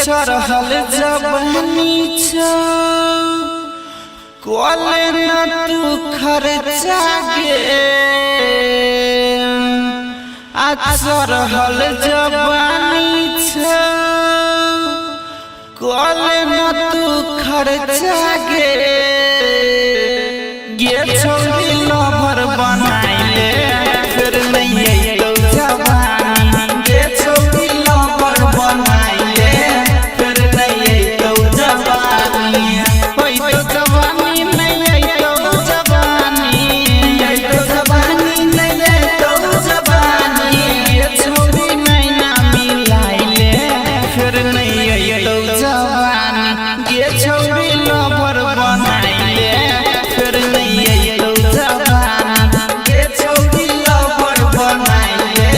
चढ़ल जवानी कोले न तू खर्चा गे चढ़ल जवानी कोले न तू खर्चा गे छौरी लवर बनाइले फिर नहीं तो जवानी गे छौरी लवर बनाइले फिर नहीं तो जवानी होई तो जवानी नहीं तो जवानी तो जवानी नहीं तो जवानी गे छौरी नहीं ना मिलाइले फिर नहीं तो जवानी गे छौरी लवर बनाइले फिर नहीं तो जवानी गे छौरी लवर बनाइले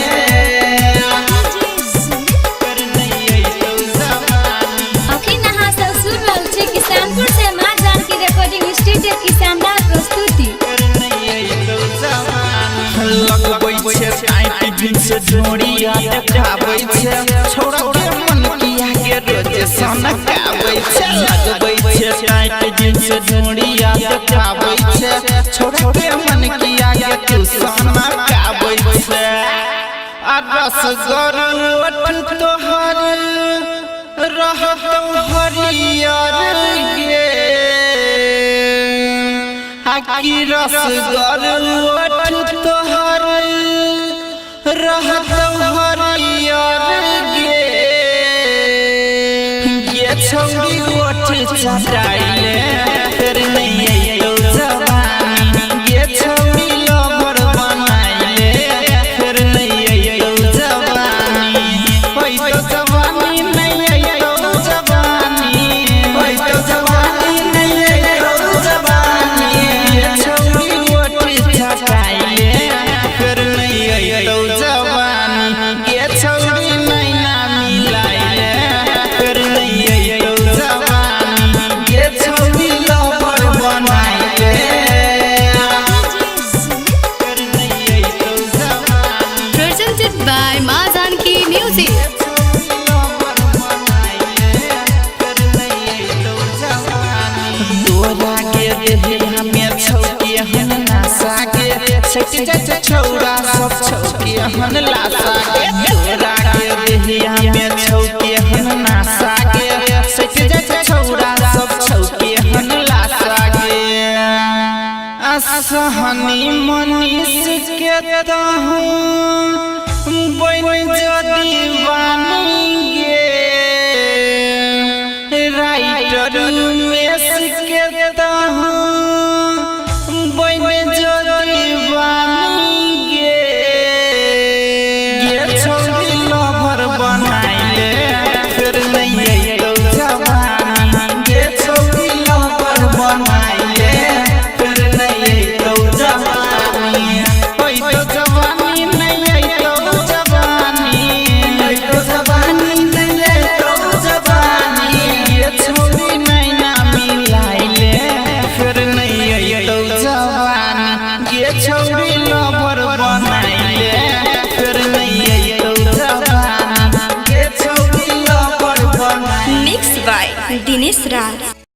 फिर नहीं तो जवानी। अखिन अहाँ सब सुन रहल छी किसानपुर से मां जानकी रिकॉर्डिंग स्टूडियो की शानदार प्रस्तुति। फिर नहीं तो जवानी लगबै छे टाइट दिन से जोड़िया देखाबै छे छोरा के मन किया के रोज सनकाबै छे लगबै छे टाइट दिन से जोड़िया देखाबै छे छोरा के मन किया के तू सनकाबै छे रस गरल तोहर रहतौ हरियर गे की रस गरल तोहर रहतौ हरियर गे छौरी ओठ चटाइले फिर नहीं तो जवानी गे छौरी लवर बनाइले फिर नहीं तो जवानी होई तो जवानी नहीं तो जवानी होई तो जवानी नहीं तो जवानी गे छौरी ओठ चटाइले फिर नहीं तो जवानी गे छौरी नहीं ना मिलाइले फिर नहीं तो जवानी गे छौरी लवर बनाइले फिर नहीं तो जवानी Presented by मां जानकी म्यूजिक। छौरा सब छौके हन लासा के तोरा के देहिया में छौके हन नासा के सच जच छौरा सब छौके हन लासा के असहनी मनीष के तहु बन जदी बानी गे राइटर मेस के तहु बन जदी बानी गे छौरी लवर बनाइले फिर नहीं तो जवानी गे छौरी लवर बनाइले फिर नहीं तो जवानी होई तो जवानी नहीं तो जवानी तो जवानी नहीं तो जवानी गे छौरी नहीं ना मिलाइले फिर नहीं तो जवानी गे छौरी लवर बनाइले फिर नहीं तो जवानी गे छौरी लवर बनाइले। Mixed by Dinesh Raj।